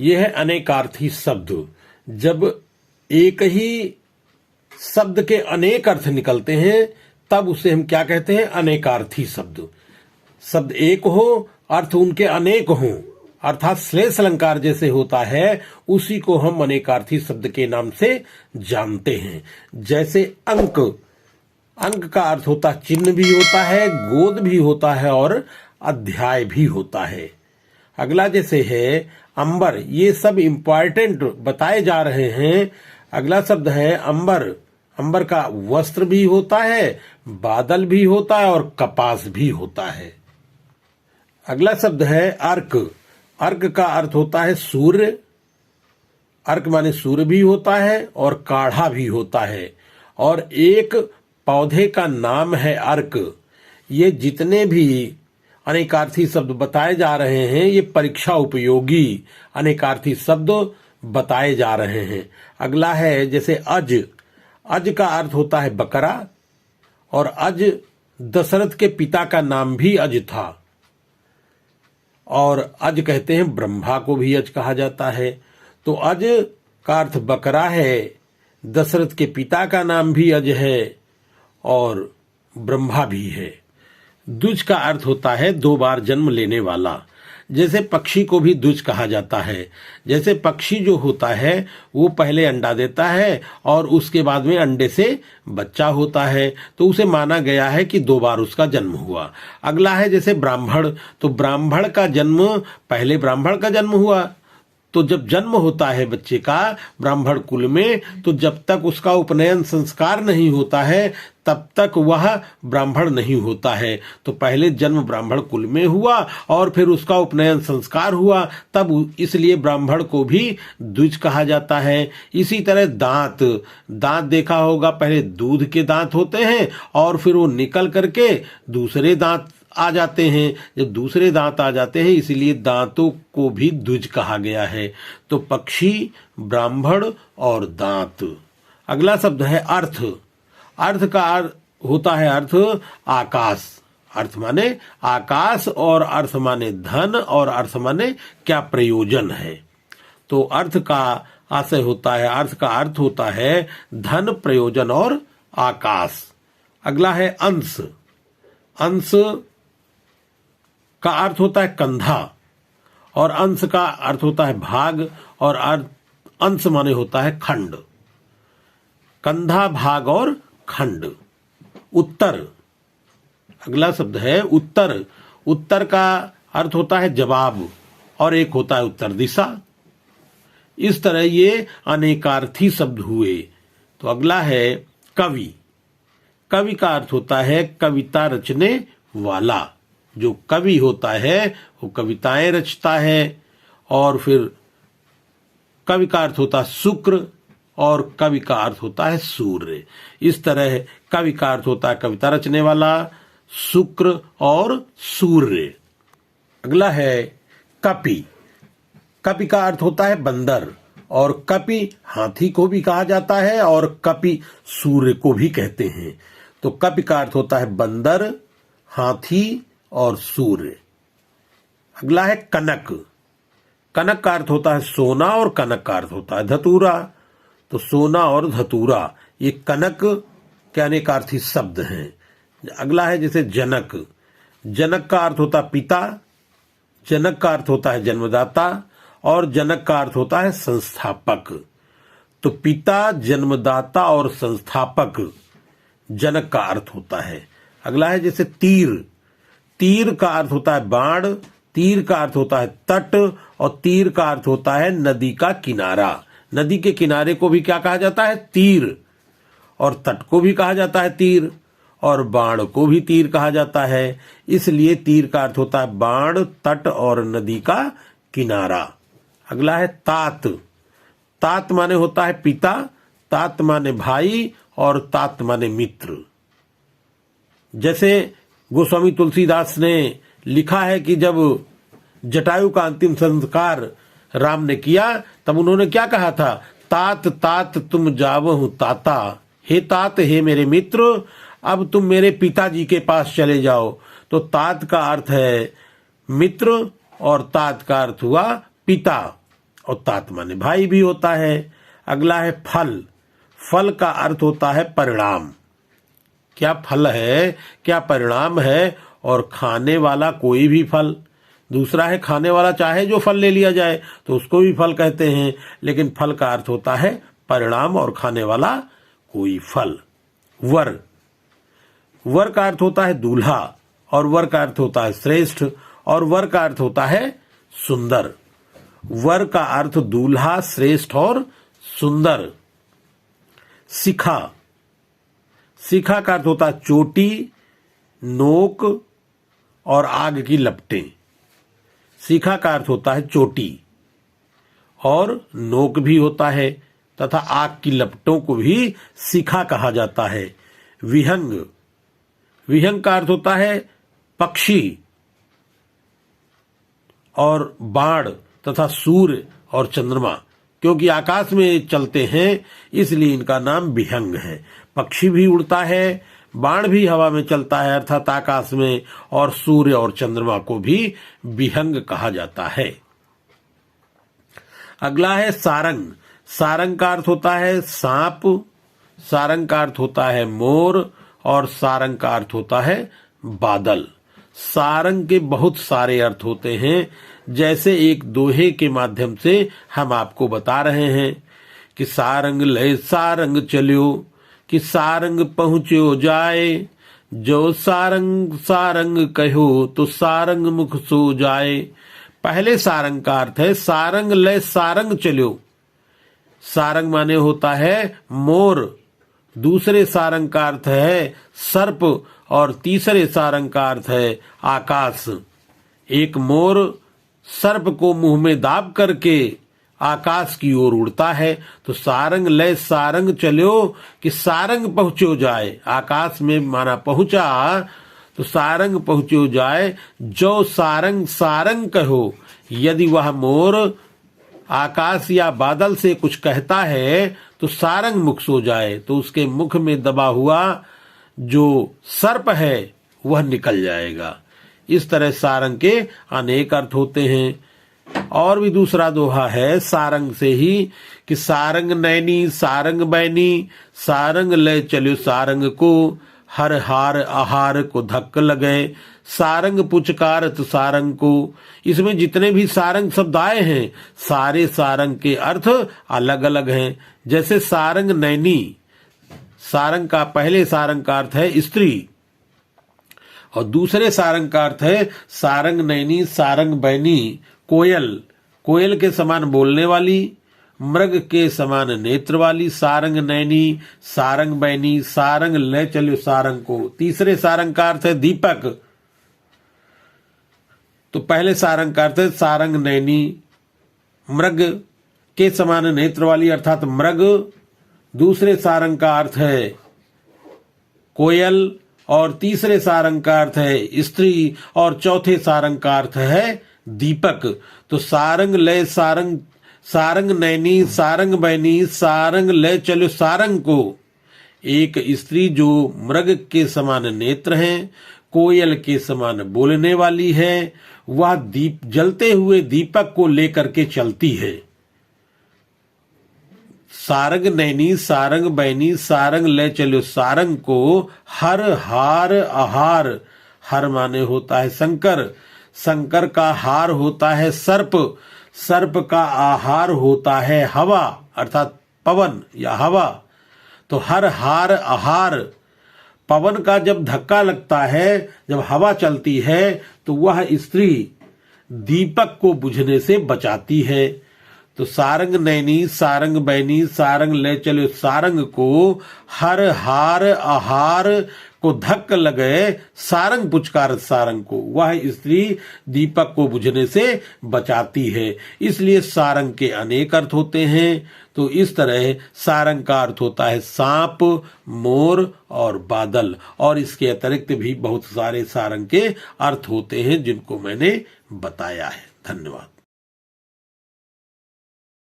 यह है अनेकार्थी शब्द। जब एक ही शब्द के अनेक अर्थ निकलते हैं तब उसे हम क्या कहते हैं? अनेकार्थी शब्द। शब्द एक हो, अर्थ उनके अनेक हों, अर्थात श्लेष अलंकार जैसे होता है, उसी को हम अनेकार्थी शब्द के नाम से जानते हैं। जैसे अंक, अंक का अर्थ होता है चिन्ह भी होता है, गोद भी होता है और अध्याय भी होता है। अगला जैसे है अंबर, ये सब इंपॉर्टेंट बताए जा रहे हैं। अगला शब्द है अंबर। अंबर का वस्त्र भी होता है, बादल भी होता है और कपास भी होता है। अगला शब्द है अर्क। अर्क का अर्थ होता है सूर्य। अर्क माने सूर्य भी होता है और काढ़ा भी होता है, और एक पौधे का नाम है अर्क। ये जितने भी अनेकार्थी शब्द बताए जा रहे हैं, ये परीक्षा उपयोगी अनेकार्थी शब्द बताए जा रहे हैं। अगला है जैसे अज। अज का अर्थ होता है बकरा, और अज दशरथ के पिता का नाम भी अज था, और अज कहते हैं ब्रह्मा को भी अज कहा जाता है। तो अज का अर्थ बकरा है, दशरथ के पिता का नाम भी अज है और ब्रह्मा भी है। द्विज का अर्थ होता है 2 बार जन्म लेने वाला। जैसे पक्षी को भी द्विज कहा जाता है। जैसे पक्षी जो होता है वो पहले अंडा देता है और उसके बाद में अंडे से बच्चा होता है, तो उसे माना गया है कि 2 बार उसका जन्म हुआ। अगला है जैसे ब्राह्मण। तो ब्राह्मण का जन्म, पहले ब्राह्मण का जन्म हुआ, तो जब जन्म होता है बच्चे का ब्राह्मण कुल में, तो जब तक उसका उपनयन संस्कार नहीं होता है तब तक वह ब्राह्मण नहीं होता है। तो पहले जन्म ब्राह्मण कुल में हुआ और फिर उसका उपनयन संस्कार हुआ, तब इसलिए ब्राह्मण को भी द्विज कहा जाता है। इसी तरह दांत। दांत देखा होगा, पहले दूध के दांत होते हैं और फिर वो निकल करके दूसरे दांत आ जाते हैं। जब दूसरे दांत आ जाते हैं इसलिए दांतों को भी द्विज कहा गया है। तो पक्षी, ब्राह्मण और दांत। अगला शब्द है अर्थ। अर्थ का होता है अर्थ आकाश। अर्थ माने आकाश, और अर्थ माने धन, और अर्थ माने क्या प्रयोजन है। तो अर्थ का आशय होता है, अर्थ का अर्थ होता है धन, प्रयोजन और आकाश। अगला है अंश। अंश का अर्थ होता है कंधा, और अंश का अर्थ होता है भाग, और अंश माने होता है खंड। कंधा, भाग और खंड। उत्तर। अगला शब्द है उत्तर। उत्तर का अर्थ होता है जवाब, और एक होता है उत्तर दिशा। इस तरह ये अनेकार्थी शब्द हुए। तो अगला है कवि। कवि का अर्थ होता है कविता रचने वाला। जो कवि होता है वो कविताएं रचता है। और फिर कवि का अर्थ होता है शुक्र, और कवि का अर्थ होता है सूर्य। इस तरह कवि का अर्थ होता है कविता रचने वाला, शुक्र और सूर्य। अगला है कपि। कपि का अर्थ होता है बंदर, और कपि हाथी को भी कहा जाता है और कपि सूर्य को भी कहते हैं। तो कपि का अर्थ होता है बंदर, हाथी और सूर्य। अगला है कनक। कनक का अर्थ होता है सोना, और कनक का अर्थ होता है धतूरा। तो सोना और धतूरा ये कनक के अनेकार्थी शब्द हैं। अगला है जैसे जनक। जनक का अर्थ होता है पिता, जनक का अर्थ होता है जन्मदाता, और जनक का अर्थ होता है संस्थापक। तो पिता, जन्मदाता और संस्थापक जनक का अर्थ होता है। अगला है जैसे तीर। तीर का अर्थ होता है बाण, तीर का अर्थ होता है तट, और तीर का अर्थ होता है नदी का किनारा। नदी के किनारे को भी क्या कहा जाता है? तीर। और तट को भी कहा जाता है तीर, और बाण को भी तीर कहा जाता है। इसलिए तीर का अर्थ होता है बाण, तट और नदी का किनारा। अगला है तात। तात माने होता है पिता, तात माने भाई, और तात माने मित्र। जैसे गोस्वामी तुलसीदास ने लिखा है कि जब जटायु का अंतिम संस्कार राम ने किया तब उन्होंने क्या कहा था? तात तात तुम जावहु ताता, हे तात हे मेरे मित्र, अब तुम मेरे पिताजी के पास चले जाओ। तो तात का अर्थ है मित्र और तात का अर्थ हुआ पिता। और तात माने भाई भी होता है। अगला है फल। फल का अर्थ होता है परिणाम। क्या फल है, क्या परिणाम है, और खाने वाला कोई भी फल। दूसरा है खाने वाला चाहे जो फल ले लिया जाए तो उसको भी फल कहते हैं, लेकिन फल का अर्थ होता है परिणाम और खाने वाला कोई फल। वर। वर का अर्थ होता है दूल्हा, और वर का अर्थ होता है श्रेष्ठ, और वर का अर्थ होता है सुंदर। वर का अर्थ दूल्हा, श्रेष्ठ और सुंदर। शिखा। शिखा का अर्थ होता है चोटी, नोक और आग की लपटें। शिखा का अर्थ होता है चोटी, और नोक भी होता है, तथा आग की लपटों को भी शिखा कहा जाता है। विहंग। विहंग का अर्थ होता है पक्षी, और बाण तथा सूर्य और चंद्रमा, क्योंकि आकाश में चलते हैं इसलिए इनका नाम विहंग है। पक्षी भी उड़ता है, बाण भी हवा में चलता है अर्थात आकाश में, और सूर्य और चंद्रमा को भी विहंग कहा जाता है। अगला है सारंग। सारंग का अर्थ होता है सांप, सारंग का अर्थ होता है मोर, और सारंग का अर्थ होता है बादल। सारंग के बहुत सारे अर्थ होते हैं, जैसे एक दोहे के माध्यम से हम आपको बता रहे हैं कि सारंग ले सारंग चलियो, कि सारंग पहुंचो जाए, जो सारंग सारंग कहो तो सारंग मुख सो जाए। पहले सारंग का अर्थ है सारंग ले सारंग चलियो। सारंग माने होता है मोर, दूसरे सारंग का अर्थ है सर्प, और तीसरे सारंग का अर्थ है आकाश। एक मोर सर्प को मुंह में दाब करके आकाश की ओर उड़ता है, तो सारंग ले सारंग चलो कि सारंग पहुंचो जाए। आकाश में माना पहुंचा, तो सारंग पहुंचो जाए, जो सारंग सारंग कहो। यदि वह मोर आकाश या बादल से कुछ कहता है तो सारंग मुख सो जाए, तो उसके मुख में दबा हुआ जो सर्प है वह निकल जाएगा। इस तरह सारंग के अनेक अर्थ होते हैं। और भी दूसरा दोहा है सारंग से ही कि सारंग नैनी सारंग बैनी, सारंग ले चलो सारंग को, हर हार आहार को धक्क लगे, सारंग पुचकारत सारंग को। इसमें जितने भी सारंग शब्द आए हैं सारे सारंग के अर्थ अलग अलग हैं। जैसे सारंग नैनी, सारंग का पहले सारंग का अर्थ है स्त्री, और दूसरे सारंग का अर्थ है सारंग नैनी सारंग बैनी, कोयल, कोयल के समान बोलने वाली, मृग के समान नेत्र वाली। सारंग नैनी सारंग बैनी, सारंग ले चलो सारंग को। तीसरे सारंग का अर्थ है दीपक। तो पहले सारंग का अर्थ है सारंग नैनी, मृग के समान नेत्र वाली अर्थात मृग। दूसरे सारंग का अर्थ है कोयल, और तीसरे सारंग का अर्थ है स्त्री, और चौथे सारंग का अर्थ है दीपक। तो सारंग ले सारंग, सारंग नैनी सारंग बैनी, सारंग ले चलो सारंग को। एक स्त्री जो मृग के समान नेत्र हैं, कोयल के समान बोलने वाली है, वह जलते हुए दीपक को लेकर के चलती है। सारंग नैनी सारंग बैनी, सारंग ले चलो सारंग को, हर हार आहार। हर माने होता है शंकर, शंकर का हार होता है सर्प, सर्प का आहार होता है हवा अर्थात पवन या हवा। तो हर हार आहार, पवन का जब धक्का लगता है, जब हवा चलती है, तो वह स्त्री दीपक को बुझने से बचाती है। तो सारंग नैनी सारंग बैनी, सारंग ले चलो सारंग को, हर हार आहार को धक्क लगे, सारंग पुचकार सारंग को। वह स्त्री दीपक को बुझने से बचाती है। इसलिए सारंग के अनेक अर्थ होते हैं। तो इस तरह सारंग का अर्थ होता है सांप, मोर और बादल, और इसके अतिरिक्त भी बहुत सारे सारंग के अर्थ होते हैं जिनको मैंने बताया है। धन्यवाद।